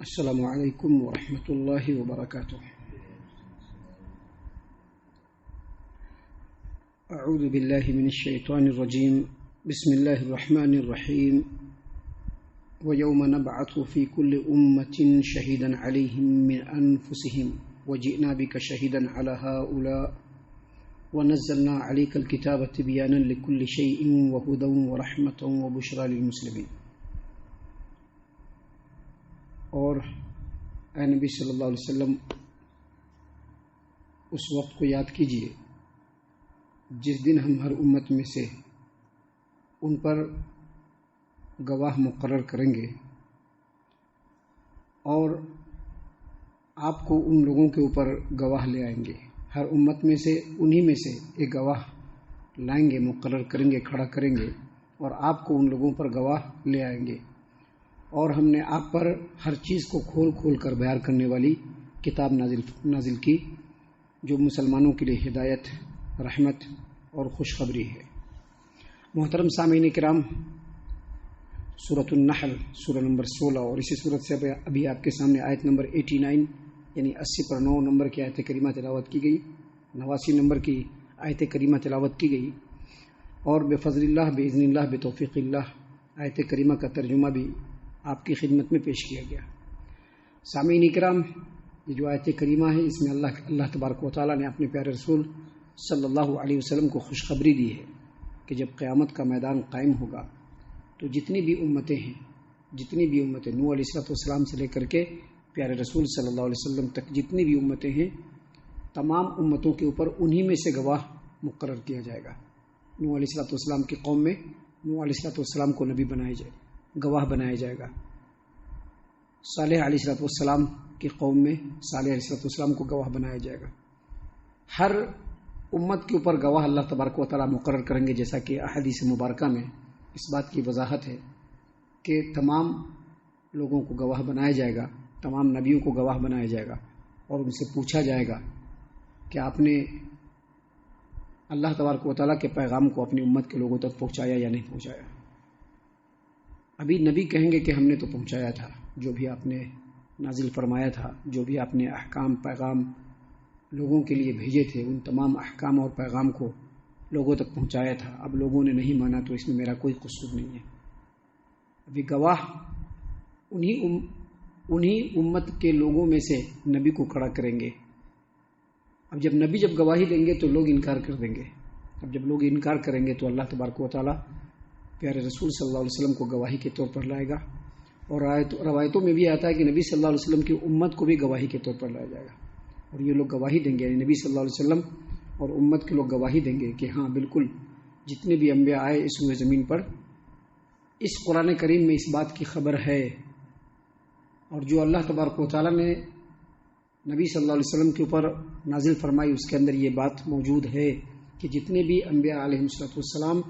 السلام علیکم ورحمۃ اللہ وبرکاتہ۔ اعوذ باللہ من الشیطان الرجیم، بسم اللہ الرحمن الرحیم۔ وَيَوْمَ نَبْعَثُ فِي كُلِّ أُمَّةٍ شَهِيدًا عَلَيْهِمْ مِنْ أَنفُسِهِمْ وَجِئْنَا بِكَ شَهِيدًا عَلَى هَؤُلَاءِ وَنَزَّلْنَا عَلَيْكَ الْكِتَابَ تِبْيَانًا لِكُلِّ شَيْءٍ وَهُدًى وَرَحْمَةً وَبُشْرَى لِلْمُسْلِمِينَ۔ اور اے نبی صلی اللہ علیہ وسلم، اس وقت کو یاد کیجئے جس دن ہم ہر امت میں سے ان پر گواہ مقرر کریں گے، اور آپ کو ان لوگوں کے اوپر گواہ لے آئیں گے۔ ہر امت میں سے انہی میں سے ایک گواہ لائیں گے، مقرر کریں گے، کھڑا کریں گے، اور آپ کو ان لوگوں پر گواہ لے آئیں گے۔ اور ہم نے آپ پر ہر چیز کو کھول کھول کر بیان کرنے والی کتاب نازل کی، جو مسلمانوں کے لیے ہدایت، رحمت اور خوشخبری ہے۔ محترم سامعین کرام، سورۃ النحل سورہ نمبر 16 اور اسی سورت سے ابھی آپ کے سامنے آیت نمبر 89 یعنی 80 پر 9 نمبر کی آیت کریمہ تلاوت کی گئی، 89 نمبر کی آیت کریمہ تلاوت کی گئی، اور بفضل اللہ، باذن اللہ، بتوفیق اللہ آیت کریمہ کا ترجمہ بھی آپ کی خدمت میں پیش کیا گیا۔ سامعین کرام، یہ جو آیت کریمہ ہے، اس میں اللہ تبارک و تعالیٰ نے اپنے پیارے رسول صلی اللہ علیہ وسلم کو خوشخبری دی ہے کہ جب قیامت کا میدان قائم ہوگا تو جتنی بھی امتیں نوح علیہ السلام سے لے کر کے پیارے رسول صلی اللہ علیہ وسلم تک جتنی بھی امتیں ہیں، تمام امتوں کے اوپر انہی میں سے گواہ مقرر کیا جائے گا۔ نوح علیہ السلام کی قوم میں نوح علیہ السلام کو نبی گواہ بنایا جائے گا۔ صالح علیہ السلام کی قوم میں صالح علیہ السلام کو گواہ بنایا جائے گا۔ ہر امت کے اوپر گواہ اللہ تبارک و تعالیٰ مقرر کریں گے، جیسا کہ احادیث مبارکہ میں اس بات کی وضاحت ہے کہ تمام لوگوں کو گواہ بنایا جائے گا، تمام نبیوں کو گواہ بنایا جائے گا، اور ان سے پوچھا جائے گا کہ آپ نے اللہ تبارک و تعالیٰ کے پیغام کو اپنی امت کے لوگوں تک پہنچایا یا نہیں پہنچایا۔ ابھی نبی کہیں گے کہ ہم نے تو پہنچایا تھا، جو بھی آپ نے نازل فرمایا تھا، جو بھی آپ نے احکام، پیغام لوگوں کے لیے بھیجے تھے، ان تمام احکام اور پیغام کو لوگوں تک پہنچایا تھا۔ اب لوگوں نے نہیں مانا تو اس میں میرا کوئی قصور نہیں ہے۔ ابھی گواہ انہی امت کے لوگوں میں سے نبی کو کھڑا کریں گے۔ اب نبی جب گواہی دیں گے تو لوگ انکار کر دیں گے۔ اب جب لوگ انکار کریں گے تو اللہ تبارک و تعالیٰ پیارے رسول صلی اللہ علیہ وسلم کو گواہی کے طور پر لائے گا، اور روایتوں میں بھی آتا ہے کہ نبی صلی اللہ علیہ وسلم کی امت کو بھی گواہی کے طور پر لایا جائے گا، اور یہ لوگ گواہی دیں گے، یعنی نبی صلی اللہ علیہ وسلم اور امت کے لوگ گواہی دیں گے کہ ہاں بالکل جتنے بھی انبیاء آئے اس روئے زمین پر، اس قرآن کریم میں اس بات کی خبر ہے، اور جو اللہ تبارک و تعالیٰ نے نبی صلی اللہ علیہ وسلم کے اوپر نازل فرمائی اس کے اندر یہ بات موجود ہے کہ جتنے بھی انبیاء علیہ السلام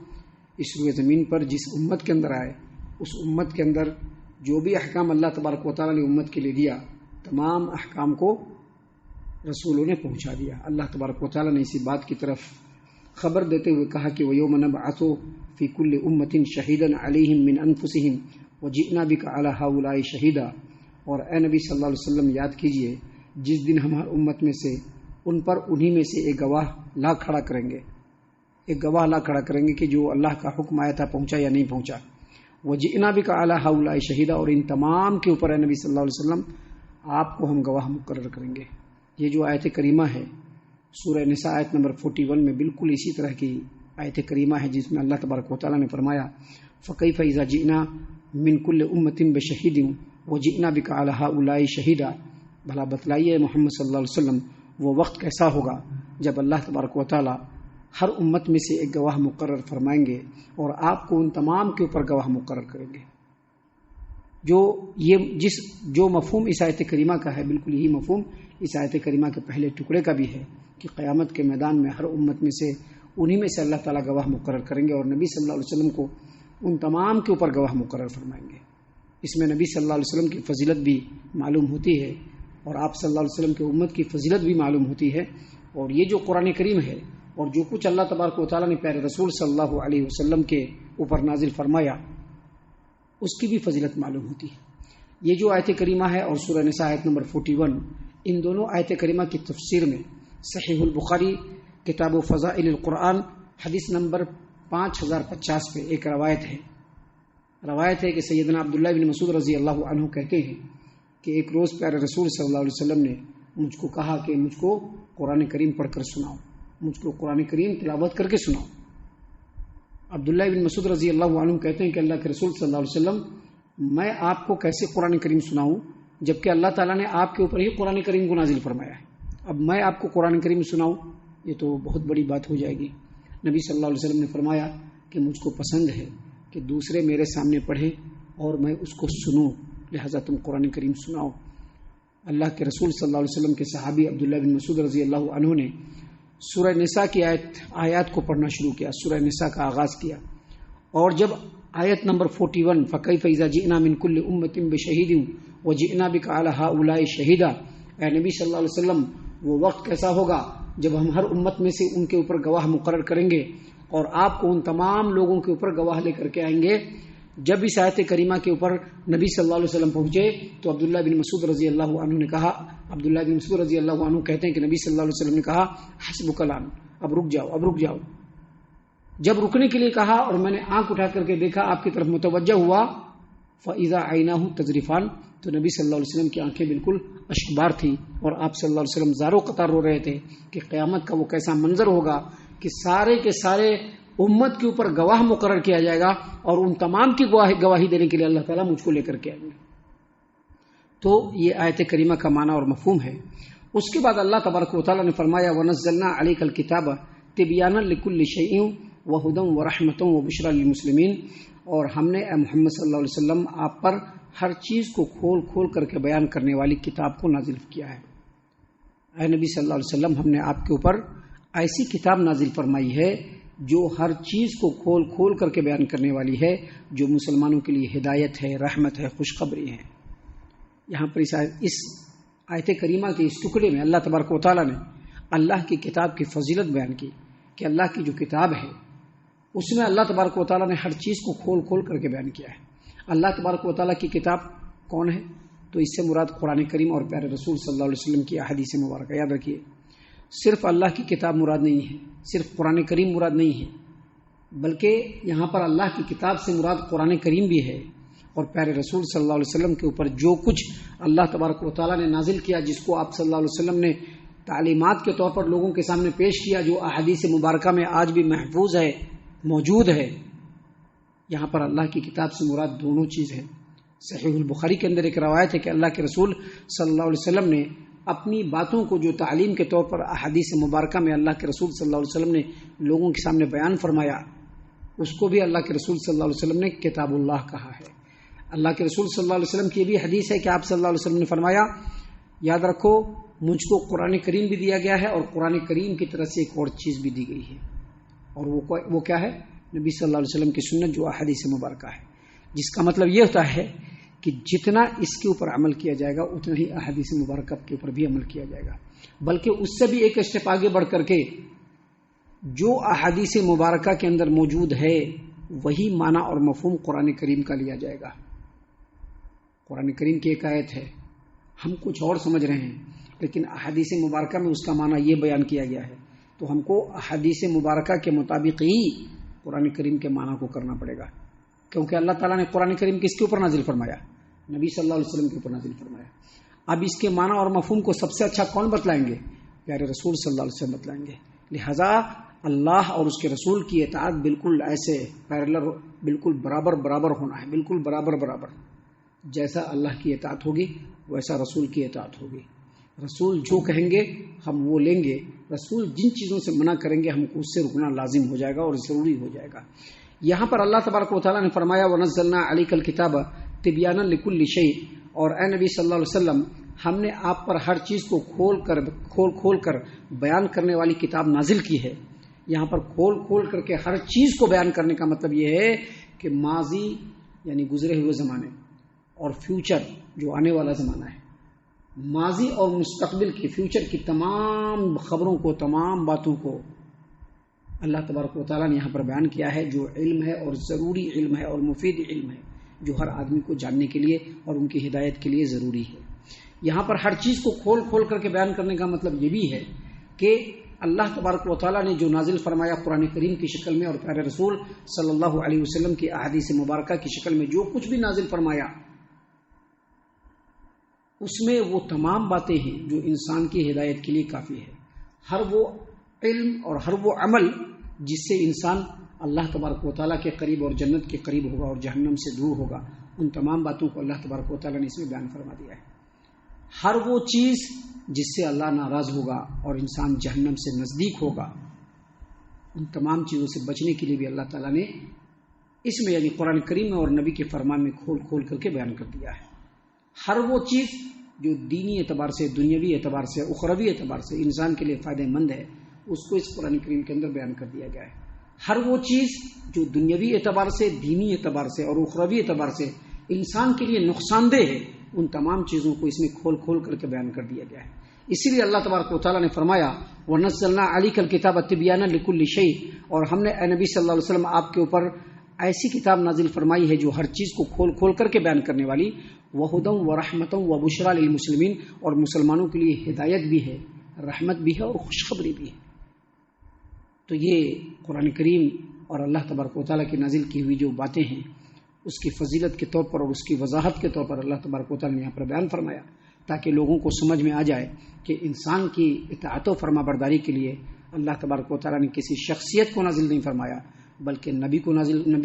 اس روئے زمین پر جس امت کے اندر آئے، اس امت کے اندر جو بھی احکام اللہ تبارک و تعالیٰ نے امت کے لیے دیا، تمام احکام کو رسولوں نے پہنچا دیا۔ اللہ تبارک و تعالیٰ نے اسی بات کی طرف خبر دیتے ہوئے کہا کہ وَيَوْمَ نَبْعَثُ فِي كُلِّ أُمَّةٍ شَهِيدًا عَلَيْهِمْ مِنْ أَنفُسِهِمْ وَجِئْنَا بِكَ عَلَى هَؤُلَاءِ شَهِيدًا۔ اور اے نبی صلی اللہ علیہ وسلم، یاد کیجئے جس دن ہم ہر امت میں سے ان پر انہی میں سے ایک گواہ لا کھڑا کریں گے، ایک گواہ لا کھڑا کریں گے کہ جو اللہ کا حکم آیا تھا پہنچا یا نہیں پہنچا۔ وَجِئْنَا بِكَ عَلَى هَؤُلَاءِ شَهِيدًا، اور ان تمام کے اوپر اے نبی صلی اللہ علیہ وسلم آپ کو ہم گواہ مقرر کریں گے۔ یہ جو آیت کریمہ ہے سورہ نساء آیت نمبر 41 میں بالکل اسی طرح کی آیت کریمہ ہے، جس میں اللہ تبارک و تعالیٰ نے فرمایا فَكَيْفَ إِذَا جِئْنَا مِنْ كُلِّ أُمَّةٍ بِشَهِيدٍ وَجِئْنَا بِكَ عَلَى هَؤُلَاءِ شَهِيدًا۔ بھلا بتلائیے محمد صلی اللہ علیہ وسلم، وہ وقت کیسا ہوگا جب اللہ تبارک و تعالیٰ ہر امت میں سے ایک گواہ مقرر فرمائیں گے، اور آپ کو ان تمام کے اوپر گواہ مقرر کریں گے۔ جو مفہوم اس آیت کریمہ کا ہے، بالکل یہی مفہوم اس آیت کریمہ کے پہلے ٹکڑے کا بھی ہے کہ قیامت کے میدان میں ہر امت میں سے انہی میں سے اللہ تعالیٰ گواہ مقرر کریں گے، اور نبی صلی اللہ علیہ وسلم کو ان تمام کے اوپر گواہ مقرر فرمائیں گے۔ اس میں نبی صلی اللہ علیہ وسلم کی فضیلت بھی معلوم ہوتی ہے، اور آپ صلی اللہ علیہ وسلم کی امت کی فضیلت بھی معلوم ہوتی ہے، اور یہ جو قرآن کریم ہے اور جو کچھ اللہ تبارک و تعالیٰ نے پیارے رسول صلی اللہ علیہ وسلم کے اوپر نازل فرمایا، اس کی بھی فضیلت معلوم ہوتی ہے۔ یہ جو آیت کریمہ ہے اور سورہ نساء آیت نمبر 41، ان دونوں آیت کریمہ کی تفسیر میں صحیح البخاری کتاب و فضائل القرآن حدیث نمبر 5050 پہ ایک روایت ہے کہ سیدنا عبداللہ بن مسعود رضی اللہ عنہ کہتے ہیں کہ ایک روز پیارے رسول صلی اللہ علیہ وسلم نے مجھ کو کہا کہ مجھ کو قرآن کریم پڑھ کر سناؤ، مجھ کو قرآن کریم تلاوت کر کے سناؤ۔ عبداللہ بن مسعود رضی اللہ عنہ کہتے ہیں کہ اللہ کے رسول صلی اللہ علیہ وسلم، میں آپ کو کیسے قرآن کریم سناؤں جبکہ اللہ تعالیٰ نے آپ کے اوپر ہی قرآن کریم کو نازل فرمایا ہے، اب میں آپ کو قرآن کریم سناؤں یہ تو بہت بڑی بات ہو جائے گی۔ نبی صلی اللہ علیہ وسلم نے فرمایا کہ مجھ کو پسند ہے کہ دوسرے میرے سامنے پڑھیں اور میں اس کو سنوں، لہذا تم قرآن کریم سناؤ۔ اللہ کے رسول صلی اللہ علیہ وسلم کے صحابی عبداللہ بن مسعود رضی اللہ عنہ نے سورہ نساء کی آیات کو پڑھنا شروع کیا، سورہ نساء کا آغاز کیا، اور جب آیت نمبر 41 فَكَيْفَ إِذَا جِئْنَا مِن كُلِّ أُمَّةٍ بِشَهِيدٍ وَجِئْنَا بِكَ عَلَى هَؤُلَاءِ شَهِيدًا، اے نبی صلی اللہ علیہ وسلم وہ وقت کیسا ہوگا جب ہم ہر امت میں سے ان کے اوپر گواہ مقرر کریں گے اور آپ کو ان تمام لوگوں کے اوپر گواہ لے کر کے آئیں گے۔ جب اس آیت کریمہ کے اوپر نبی صلی اللہ علیہ وسلم پہنچے تو عبداللہ بن مسعود رضی اللہ عنہ نے کہا، عبداللہ بن مسعود رضی اللہ عنہ کہتے ہیں کہ نبی صلی اللہ علیہ وسلم نے کہا حسبک الآن، اب رک جاؤ۔ جب رکنے کے لیے کہا اور میں نے آنکھ اٹھا کر کے دیکھا آپ کی طرف متوجہ ہوا، فَإِذَا عَيْنَاهُ تَذْرِفَانِ، تو نبی صلی اللہ علیہ وسلم کی آنکھیں بالکل اشکبار تھی اور آپ صلی اللہ علیہ وسلم زاروں قطار رو رہے تھے کہ قیامت کا وہ کیسا منظر ہوگا کہ سارے کے سارے امت کے اوپر گواہ مقرر کیا جائے گا اور ان تمام کی گواہی دینے کے لیے اللہ تعالیٰ مجھ کو لے کر کے آئیں گے۔ تو یہ آیت کریمہ کا معنی اور مفہوم ہے۔ اس کے بعد اللہ تبارک و تعالیٰ نے فرمایا وَنَزَّلْنَا عَلَيْكَ الْكِتَابَ تِبْيَانًا لِكُلِّ شَيْءٍ وَهُدًى وَرَحْمَةً وَبُشْرًى لِلْمُسْلِمِينَ، اور ہم نے اے محمد صلی اللہ علیہ وسلم آپ پر ہر چیز کو کھول کھول کر کے بیان کرنے والی کتاب کو نازل کیا ہے۔ اے نبی صلی اللہ علیہ وسلم ہم نے آپ کے اوپر ایسی کتاب نازل فرمائی ہے جو ہر چیز کو کھول کھول کر کے بیان کرنے والی ہے، جو مسلمانوں کے لیے ہدایت ہے، رحمت ہے، خوشخبری ہے۔ یہاں پر اس آیت کریمہ کے اس ٹکڑے میں اللہ تبارک و تعالیٰ نے اللہ کی کتاب کی فضیلت بیان کی کہ اللہ کی جو کتاب ہے اس میں اللہ تبارک و تعالیٰ نے ہر چیز کو کھول کھول کر کے بیان کیا ہے۔ اللہ تبارک و تعالیٰ کی کتاب کون ہے؟ تو اس سے مراد قرآن کریم اور پیارے رسول صلی اللہ علیہ وسلم کی احادیث مبارکہ۔ یاد رکھیے، صرف اللہ کی کتاب مراد نہیں ہے، صرف قرآن کریم مراد نہیں ہے، بلکہ یہاں پر اللہ کی کتاب سے مراد قرآن کریم بھی ہے اور پیارے رسول صلی اللہ علیہ وسلم کے اوپر جو کچھ اللہ تبارک و تعالیٰ نے نازل کیا، جس کو آپ صلی اللہ علیہ وسلم نے تعلیمات کے طور پر لوگوں کے سامنے پیش کیا، جو احادیث مبارکہ میں آج بھی محفوظ ہے، موجود ہے، یہاں پر اللہ کی کتاب سے مراد دونوں چیز ہے۔ صحیح البخاری کے اندر ایک روایت ہے کہ اللہ کے رسول صلی اللہ علیہ وسلم نے اپنی باتوں کو جو تعلیم کے طور پر احادیث مبارکہ میں اللہ کے رسول صلی اللہ علیہ وسلم نے لوگوں کے سامنے بیان فرمایا، اس کو بھی اللہ کے رسول صلی اللہ علیہ وسلم نے کتاب اللہ کہا ہے۔ اللہ کے رسول صلی اللہ علیہ وسلم کی بھی حدیث ہے کہ آپ صلی اللہ علیہ وسلم نے فرمایا، یاد رکھو مجھ کو قرآن کریم بھی دیا گیا ہے اور قرآن کریم کی طرف سے ایک اور چیز بھی دی گئی ہے، اور وہ کیا ہے؟ نبی صلی اللہ علیہ وسلم کی سنت جو احادیث مبارکہ ہے، جس کا مطلب یہ ہوتا ہے کہ جتنا اس کے اوپر عمل کیا جائے گا اتنا ہی احادیث مبارکہ کے اوپر بھی عمل کیا جائے گا، بلکہ اس سے بھی ایک اسٹیپ آگے بڑھ کر کے جو احادیث مبارکہ کے اندر موجود ہے وہی معنی اور مفہوم قرآن کریم کا لیا جائے گا۔ قرآن کریم کی ایک آیت ہے، ہم کچھ اور سمجھ رہے ہیں، لیکن احادیث مبارکہ میں اس کا معنی یہ بیان کیا گیا ہے، تو ہم کو احادیث مبارکہ کے مطابق ہی قرآن کریم کے معنی کو کرنا پڑے گا، کیونکہ اللہ تعالیٰ نے قرآن کریم کس کے اوپر نازل فرمایا؟ نبی صلی اللہ علیہ وسلم کے اوپر نازل فرمایا۔ اب اس کے معنی اور مفہوم کو سب سے اچھا کون بتلائیں گے؟ پیارے رسول صلی اللہ علیہ وسلم بتلائیں گے۔ لہذا اللہ اور اس کے رسول کی اطاعت بالکل ایسے پیرلر، بالکل برابر ہونا ہے، بالکل برابر۔ جیسا اللہ کی اطاعت ہوگی ویسا رسول کی اطاعت ہوگی۔ رسول جو کہیں گے ہم وہ لیں گے، رسول جن چیزوں سے منع کریں گے ہم کو اس سے رکنا لازم ہو جائے گا اور ضروری ہو جائے گا۔ یہاں پر اللہ تبارک و تعالیٰ نے فرمایا وَنَزَّلْنَا عَلَيْكَ الْكِتَابَ تِبْيَانًا لِكُلِّ شَيْءٍ، اور اے نبی صلی اللہ علیہ وسلم ہم نے آپ پر ہر چیز کو کھول کر بیان کرنے والی کتاب نازل کی ہے۔ یہاں پر کھول کر کے ہر چیز کو بیان کرنے کا مطلب یہ ہے کہ ماضی یعنی گزرے ہوئے زمانے اور فیوچر جو آنے والا زمانہ ہے، ماضی اور مستقبل کی، فیوچر کی تمام خبروں کو، تمام باتوں کو اللہ تبارک و تعالیٰ نے یہاں پر بیان کیا ہے، جو علم ہے اور ضروری علم ہے اور مفید علم ہے، جو ہر آدمی کو جاننے کے لیے اور ان کی ہدایت کے لیے ضروری ہے۔ یہاں پر ہر چیز کو کھول کھول کر کے بیان کرنے کا مطلب یہ بھی ہے کہ اللہ تبارک و تعالیٰ نے جو نازل فرمایا قرآن کریم کی شکل میں اور پیارے رسول صلی اللہ علیہ وسلم کی احادیث مبارکہ کی شکل میں جو کچھ بھی نازل فرمایا، اس میں وہ تمام باتیں ہیں جو انسان کی ہدایت کے لیے کافی ہے۔ ہر وہ علم اور ہر وہ عمل جس سے انسان اللہ تبارک و تعالیٰ کے قریب اور جنت کے قریب ہوگا اور جہنم سے دور ہوگا، ان تمام باتوں کو اللہ تبارک و تعالیٰ نے اس میں بیان فرما دیا ہے۔ ہر وہ چیز جس سے اللہ ناراض ہوگا اور انسان جہنم سے نزدیک ہوگا، ان تمام چیزوں سے بچنے کے لیے بھی اللہ تعالیٰ نے اس میں یعنی قرآن کریم میں اور نبی کے فرمان میں کھول کھول کر کے بیان کر دیا ہے۔ ہر وہ چیز جو دینی اعتبار سے، دنیاوی اعتبار سے، اخروی اعتبار سے انسان کے لیے فائدہ مند ہے، اس کو اس قرآن کریم کے اندر بیان کر دیا گیا ہے۔ ہر وہ چیز جو دنیاوی اعتبار سے، دینی اعتبار سے اور اخروی اعتبار سے انسان کے لیے نقصان دہ ہے، ان تمام چیزوں کو اس میں کھول کھول کر کے بیان کر دیا گیا ہے۔ اسی لیے اللہ تبارک و تعالیٰ نے فرمایا وَنَزَّلْنَا عَلَيْكَ الْكِتَابَ تِبْيَانًا لِكُلِّ شَيْءٍ، اور ہم نے اے نبی صلی اللہ علیہ وسلم آپ کے اوپر ایسی کتاب نازل فرمائی ہے جو ہر چیز کو کھول کھول کر کے بیان کرنے والی، وَهُدًى وَرَحْمَةً وَبُشْرَى لِلْمُسْلِمِينَ، اور مسلمانوں کے لیے ہدایت بھی ہے، رحمت بھی ہے اور خوشخبری بھی ہے۔ تو یہ قرآن کریم اور اللہ تبارک و تعالیٰ کی نازل کی ہوئی جو باتیں ہیں، اس کی فضیلت کے طور پر اور اس کی وضاحت کے طور پر اللہ تبارک و تعالیٰ نے یہاں پر بیان فرمایا، تاکہ لوگوں کو سمجھ میں آ جائے کہ انسان کی اطاعت و فرما برداری کے لیے اللہ تبارک و تعالیٰ نے کسی شخصیت کو نازل نہیں فرمایا، بلکہ نبی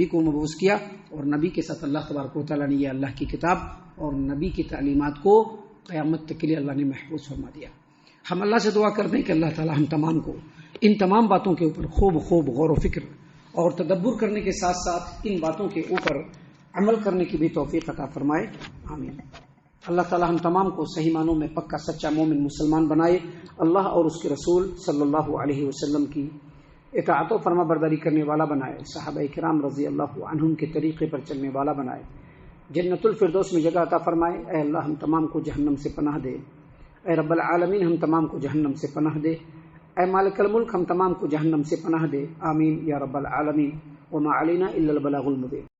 کو مبعوث کیا، اور نبی کے ساتھ اللہ تبارک و تعالیٰ نے یہ اللہ کی کتاب اور نبی کی تعلیمات کو قیامت تک کے لیے اللہ نے محفوظ فرما دیا۔ ہم اللہ سے دعا کرتے ہیں کہ اللہ تعالیٰ ہم تمام کو ان تمام باتوں کے اوپر خوب غور و فکر اور تدبر کرنے کے ساتھ ساتھ ان باتوں کے اوپر عمل کرنے کی بھی توفیق عطا فرمائے، آمین۔ اللہ تعالی ہم تمام کو صحیح معنوں میں پکا سچا مومن مسلمان بنائے، اللہ اور اس کے رسول صلی اللہ علیہ وسلم کی اطاعت و فرما برداری کرنے والا بنائے، صحابہ کرام رضی اللہ عنہم کے طریقے پر چلنے والا بنائے، جنت الفردوس میں جگہ عطا فرمائے۔ اے اللہ ہم تمام کو جہنم سے پناہ دے، اے رب العالمین ہم تمام کو جہنم سے پناہ دے، اے مالک الملک ہم تمام کو جہنم سے پناہ دے، آمین یا رب العالمین۔ وما علینا الا البلاغ المبین۔